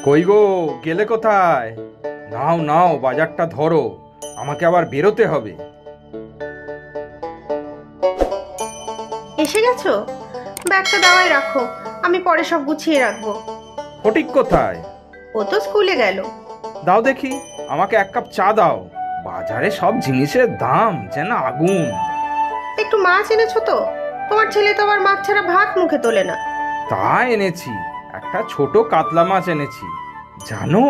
কই গো, গেলে কোথায়? নাও নাও, বাজারটা ধরো, আমাকে আবার বেরোতে হবে। এসে গেছো? ব্যাগটা দাওয়াই রাখো, আমি পরে সব গুছিয়ে রাখবো। ফটিক কোথায়? ও তো স্কুলে গেল। দাও দেখি, আমাকে এক কাপ চা দাও। বাজারে সব জিনিসের দাম যেন আগুন। একটু মাছ এনেছো তো? তোমার ছেলে তো আবার মাছ ছাড়া ভাত মুখে তোলে না। তা এনেছি, একটা ছোট কাতলা মাছ এনেছি। জানো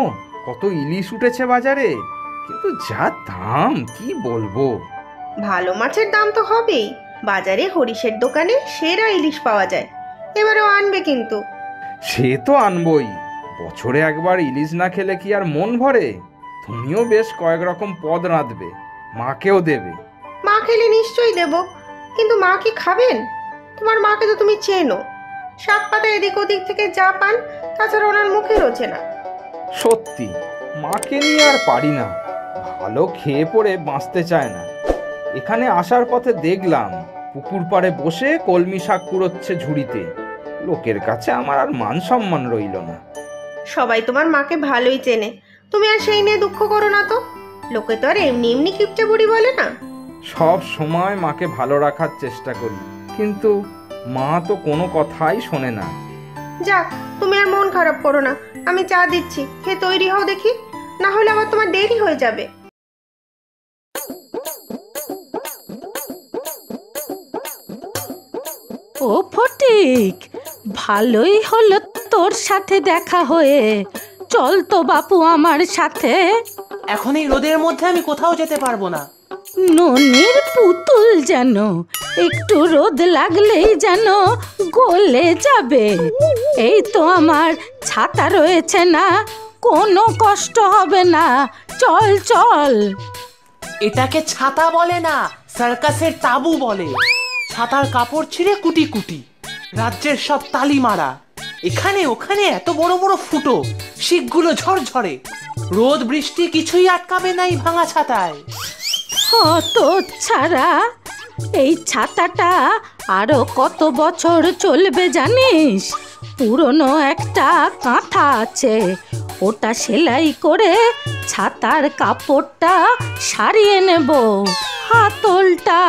কত ইলিশ উঠেছে বাজারে? কিন্তু যা দাম কি বলবো। ভালো মাছের দাম তো হবেই, বাজারে হরিশের দোকানে সেরা ইলিশ পাওয়া যায়। এবারেও আনবে কিন্তু। সে তো আনবই, বছরে একবার ইলিশ না খেলে কি আর মন ভরে? তুমিও বেশ কয়েক রকম পদ রাঁধবে, মাকেও দেবে। মা খেলে নিশ্চয়ই দেব, কিন্তু মা কি খাবেন? তোমার মাকে তো তুমি চেনো, শাক পাতা এদিক ওদিক থেকে যা পান, তাছাড়া ওনার মুখে রোচে না। সত্যি, মাকে নিয়ে আর পারি না, ভালো খেয়ে পড়ে বাঁচতে চায় না। এখানে আসার পথে দেখলাম পুকুর পাড়ে বসে কলমি শাক কুড়োচ্ছে ঝুড়িতে। লোকের কাছে আমার আর মান সম্মান রইল না। সবাই তোমার মাকে ভালোই চেনে, তুমি আর সেই নিয়ে দুঃখ করো না তো। লোকে তো আর এমনি এমনি কিপটে বুড়ি বলে না। সব সময় মাকে ভালো রাখার চেষ্টা করি, কিন্তু মা তো কোনো কথাই শোনে না। যাক, তুমি আর মন খারাপ করো না, আমি চা দিচ্ছি, খেয়ে তৈরি হও দেখি, না হলে আবার তোমার দেরি হয়ে যাবে। ও ফটিক, ভালোই হলো তোর সাথে দেখা হয়ে। চল তো বাপু আমার সাথে। এখন এই রোদের মধ্যে আমি কোথাও যেতে পারবো না। ননির পুতুল যেন একটু রোদ লাগলেই যেন গলে যাবে। এই তো আমার ছাতা রয়েছে না, কোনো কষ্ট হবে না। চল চল। এটাকে ছাতা বলে না, সার্কাসের তাবু বলে। ছাতার কাপড় ছিঁড়ে কুটি কুটি, রাজ্যের সব তালি মারা। এখানে ওখানে এত বড় বড় ফুটো, শিকগুলো ঝরঝরে। রোদ বৃষ্টি কিছুই আটকাবে না এই ভাঙা ছাতায়। হত ছাড়া, এই ছাতাটা আরো কত বছর চলবে জানিস? পুরনো একটা কাঁথা আছে, ওটা সেলাই করে ছাতার কাপড়টা সারিয়ে নেব। হাতলটা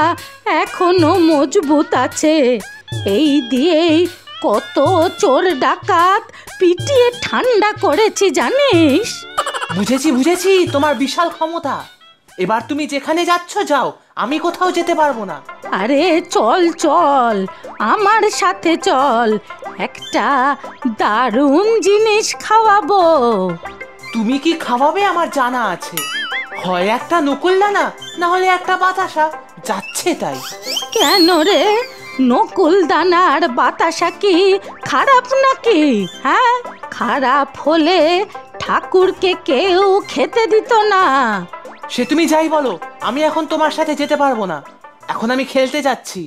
এখনো মজবুত আছে, এই দিয়েই কত চোর ডাকাত পিটিয়ে ঠান্ডা করেছি জানিস? বুঝেছি বুঝেছি তোমার বিশাল ক্ষমতা। এবার তুমি যেখানে যাচ্ছ যাও, আমি কোথাও যেতে পারবো না। আরে চল চল, আমার সাথে চল, একটা দারুণ জিনিস খাওয়াবো। তুমি কি খাওয়াবে আমার জানা আছে। হয় একটা নকুলদানা, না হলে একটা বাতাসা, যাচ্ছে তাই। কেন রে, নকুল দানা আর বাতাসা কি খারাপ নাকি? হ্যাঁ, খারাপ হলে ঠাকুরকে কেউ খেতে দিত না। সে তুমি যাই বলো, আমি এখন তোমার সাথে যেতে পারবো না। এখন আমি খেলতে যাচ্ছি।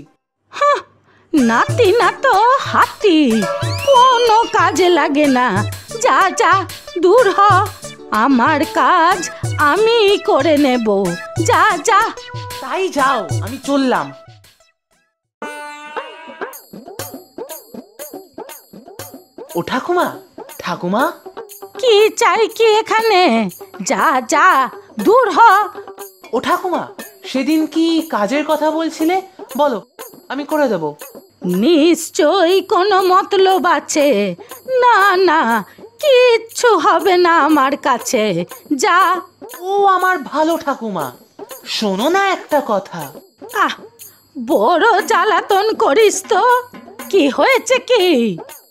নাতি না তো হাতি, কোনো কাজে লাগে না। যা যা, দূর হ, আমার কাজ আমি করে নেব। যা যা। তাই যাও, আমি চললাম। ও ঠাকুমা, ঠাকুমা। কি চাই কি এখানে? যা যা, দূর হ। ও ঠাকুমা, সেদিন কি কাজের কথা বলছিলে, বলো, আমি করে দেব। নিশ্চয়ই কোনো মতলব আছে। না না, কিচ্ছু হবে না আমার কাছে। যা। ও আমার ভালো ঠাকুমা, শোনো না একটা কথা। আহ, বড় জ্বালাতন করিস তো। কি হয়েছে কি?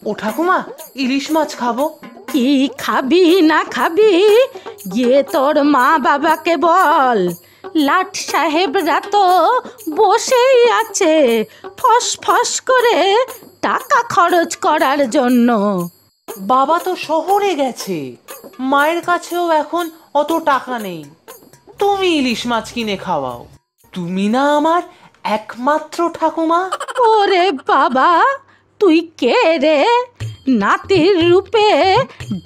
ও ঠাকুমা, ইলিশ মাছ খাবো। কি খাবি না খাবি গিয়ে তোর মা বাবাকে বল। লাট সাহেবরা তো বসেই আছে ফস ফস করে টাকা খরচ করার জন্য। বাবা তো শহরে গেছে, মায়ের কাছেও এখন অত টাকা নেই। তুমি ইলিশ মাছ কিনে খাওয়াও। তুমি না আমার একমাত্র ঠাকুমা। ওরে বাবা, তুই কে রে? নাতির রূপে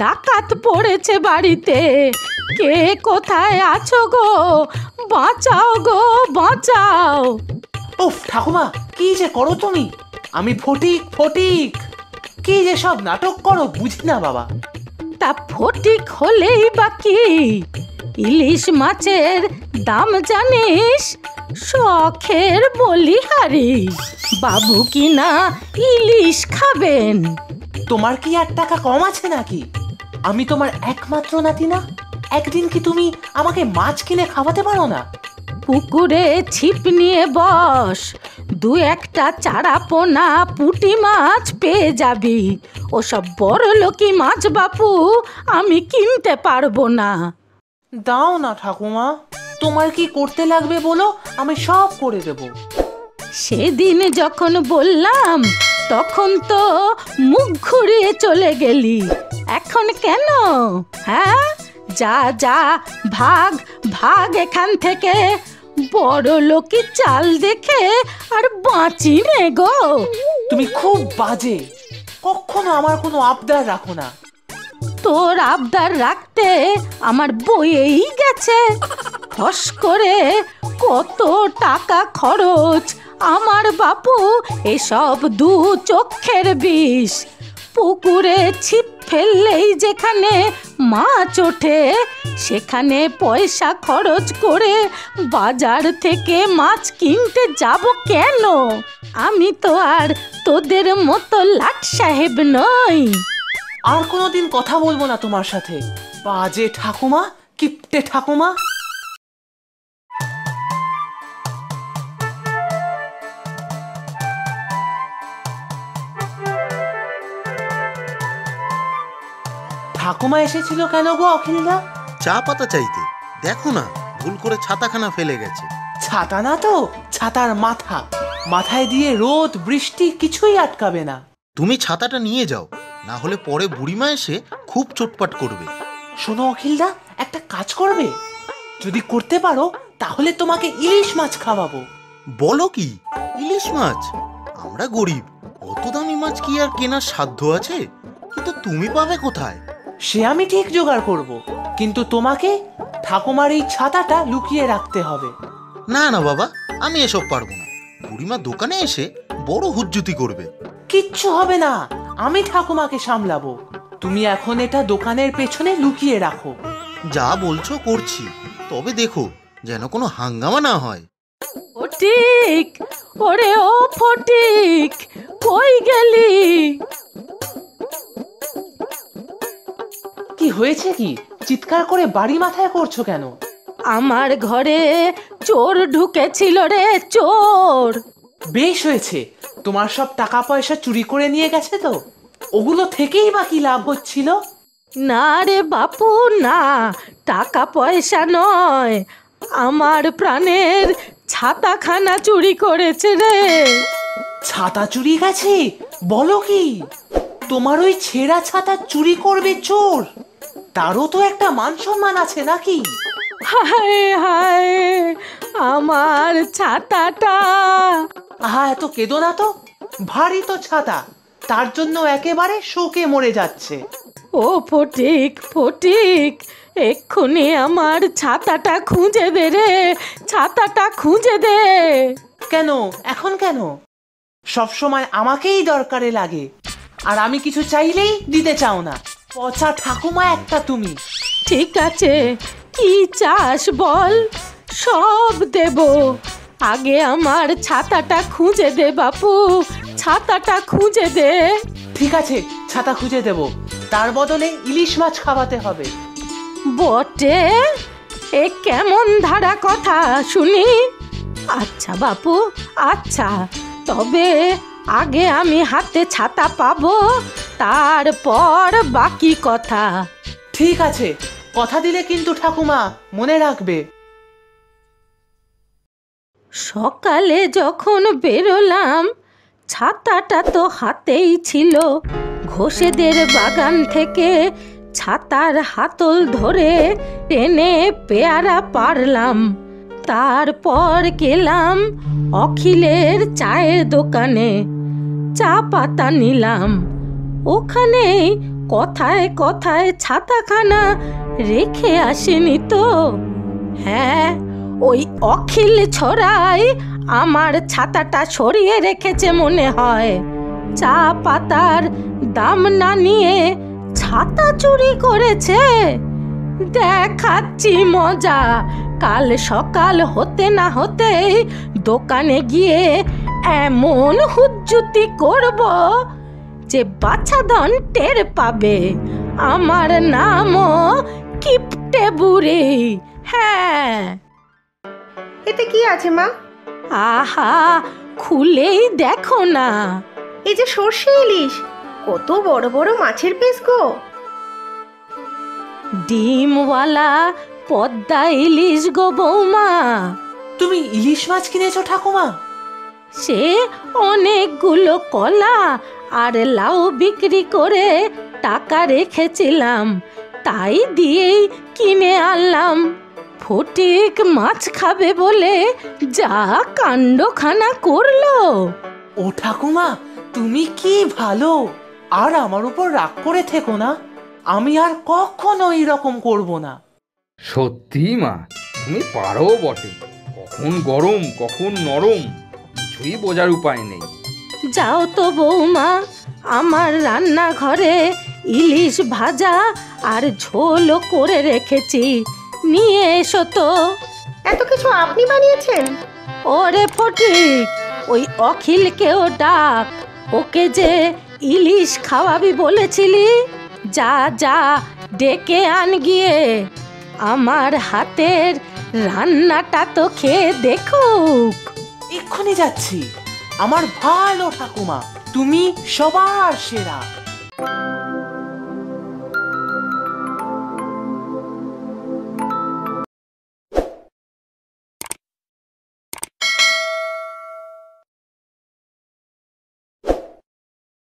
ডাকাত পড়েছে বাড়িতে। কে কোথায় আছো গো? বাঁচাও গো, বাঁচাও। উফ ঠাকুমা, কি যে করো তুমি। আমি ফটিক ফটিক, কি যে সব নাটক করো বুঝি না বাবা। তা ফটিক হলেই বাকি। ইলিশ মাছের দাম জানিস? শখের বলিহারি। বাবু কিনা ইলিশ খাবেন। তোমার কি 1 টাকা কম আছে নাকি? আমি তোমার একমাত্র নাতি না? একদিন কি তুমি আমাকে মাছ কিনে খাওয়াতে পারো না? পুকুরে ছিপ নিয়ে বস, 2-1টা চারা পোনা পুঁটি মাছ পেয়ে যাবি। ওসব বড় লোকি মাছ বাপু আমি কিনতে পারবো না। দাও না ঠাকুমা, তোমার কি করতে লাগবে বলো, আমি সব করে দেব। সেদিন যখন বললাম তখন তো মুখ ঘুরিয়ে চলে গেলি, এখন কেন? হ্যাঁ, যা যা, ভাগ ভাগ এখান থেকে। বড় লোকি চাল দেখে আর বাঁচি নে গো। তুমি খুব বাজে, কখনো আমার কোনো আবদার রাখো না। তোর আবদার রাখতে আমার বইয়েই গেছে। ফস করে কত টাকা খরচ আমার বাপু এসব 2 চোখের বিষ। পুকুরে ছিপ ফেললেই যেখানে মাছ ওঠে সেখানে পয়সা খরচ করে বাজার থেকে মাছ কিনতে যাব কেন? আমি তো আর তোদের মতো লাট সাহেব নই। আর কোনোদিন কথা বলবো না তোমার সাথে। বাজে ঠাকুমা, কিপটে ঠাকুমা। ঠাকুমা এসেছিল কেন গো অখিলদা? চা পাতা চাইতে। দেখো না, ভুল করে ছাতাখানা ফেলে গেছে। ছাতা না তো, ছাতার মাথা। মাথায় দিয়ে রোদ বৃষ্টি কিছুই আটকাবে না। তুমি ছাতাটা নিয়ে যাও, না হলে পরে বুড়িমা এসে খুব চোটপাট করবে। শোনো অখিলদা, একটা কাজ করবে? যদি করতে পারো তাহলে তোমাকে ইলিশ মাছ খাওয়াবো। বলো কি, ইলিশ মাছ? আমরা গরিব, অত দামি মাছ কি আর কেনার সাধ্য আছে? কিন্তু তুমি পাবে কোথায়? সে আমি ঠিক জোগাড় করব, কিন্তু তোমাকে ঠাকুমার এই ছাতাটা লুকিয়ে রাখতে হবে। না না বাবা, আমি এসব পারবো না। বুড়িমা দোকানে এসে বড় হুজ্জুতি করবে। কিচ্ছু হবে না, আমি ঠাকুমাকে সামলাবো। তুমি এখন এটা দোকানের পেছনে লুকিয়ে রাখো। যা বলছো করছি, তবে দেখো যেন কোনো হাঙ্গামা না হয়। ফটিক, ওরে ও ফটিক, কই গেলি? কি হয়েছে কি? চিৎকার করে বাড়ি মাথায় করছো কেন? আমার ঘরে চোর ঢুকেছিল রে, চোর। বেশ হয়েছে, তোমার সব টাকা পয়সা চুরি করে নিয়ে গেছে তো? ওগুলো থেকেই বা কি লাভ হচ্ছিল? না রে বাপু না, টাকা পয়সা নয়, আমার প্রাণের ছাতাখানা চুরি করেছে রে। ছাতা চুরি গেছে? বলো কি? তোমার ওই ছেঁড়া ছাতা চুরি করবে চোর? তারও তো একটা মান সম্মান আছে নাকি? হায় হায়, আমার ছাতাটা। আহা, এত কেঁদো না তো। ভারী তো ছাতা, তার জন্য একেবারে শোকে মরে যাচ্ছে। ও ফটিক, ফটিক, এক্ষুনি আমার ছাতাটা খুঁজে দে রে, ছাতাটা খুঁজে দে। কেন এখন কেন? সব সময় আমাকেই দরকারে লাগে, আর আমি কিছু চাইলেই দিতে চাও না। পচা ঠাকুমা একটা তুমি। ঠিক আছে, কি চাস বল, সব দেব। আগে আমার ছাতাটা খুঁজে দে বাপু, ছাতাটা খুঁজে দে। ঠিক আছে, ছাতা খুঁজে দেব, তার বদলে ইলিশ মাছ খাওয়াতে হবে। বটে, এ কেমন ধারা কথা শুনি? আচ্ছা বাপু, আচ্ছা, তবে আগে আমি হাতে ছাতা পাবো, তারপর বাকি কথা। ঠিক আছে, কথা দিলে কিন্তু ঠাকুমা, মনে রাখবে। সকালে যখন বেরোলাম ছাতাটা তো হাতেই ছিল। ঘোষেদের বাগান থেকে ছাতার হাতল ধরে টেনে পেয়ারা পারলাম। তারপর গেলাম অখিলের চায়ের দোকানে, চা পাতা নিলাম। ওখানেই কথায় কথায় ছাতাখানা রেখে আসেনি তো? হ্যাঁ, ওই অখিল ছড়াই আমার ছাতাটা সরিয়ে রেখেছে মনে হয়। চা পাতার দাম না নিয়ে ছাতা চুরি করেছে? দেখাচ্ছি মজা। কাল সকাল হতে না হতেই দোকানে গিয়ে এমন হুজ্জুতি করব যে বাছাধন টের পাবে আমার নামও কিপটে বুড়ি। হ্যাঁ। এতে কি আছে মা? আহা, খুলেই দেখো না। এই যে সর্ষে ইলিশ, কত বড় বড় মাছের পিস গো। ডিমওয়ালা পদ্মা ইলিশ গো বৌমা। তুমি ইলিশ মাছ কিনেছো ঠাকুমা? সে অনেকগুলো কলা আর লাউ বিক্রি করে টাকা রেখেছিলাম, তাই দিয়েই কিনে আনলাম। ফটিক মাছ খাবে বলে যা কাণ্ডখানা করলো। ও ঠাকুমা, তুমি কি ভালো। আর আমার উপর রাগ করে থেকো না, আমি আর কখনো এরকম করব না। সত্যি মা, তুমি পারো বটে। কখন গরম কখন নরম কিছুই বোঝার উপায় নেই। যাও তো বৌমা, আমার রান্নাঘরে ইলিশ ভাজা আর ঝোলও করে রেখেছি, নিয়ে এসো তো। এত কিছু আপনি বানিয়েছেন? ওরে ফটিক, ওই অখিলকেও ডাক। ওকে যে ইলিশ খাওয়াবি বলেছিলি, যা যা ডেকে আন গিয়ে। আমার হাতের রান্নাটা তো খেয়ে দেখুক। এক্ষুনি যাচ্ছি। আমার ভালো ঠাকুমা, তুমি সবার সেরা।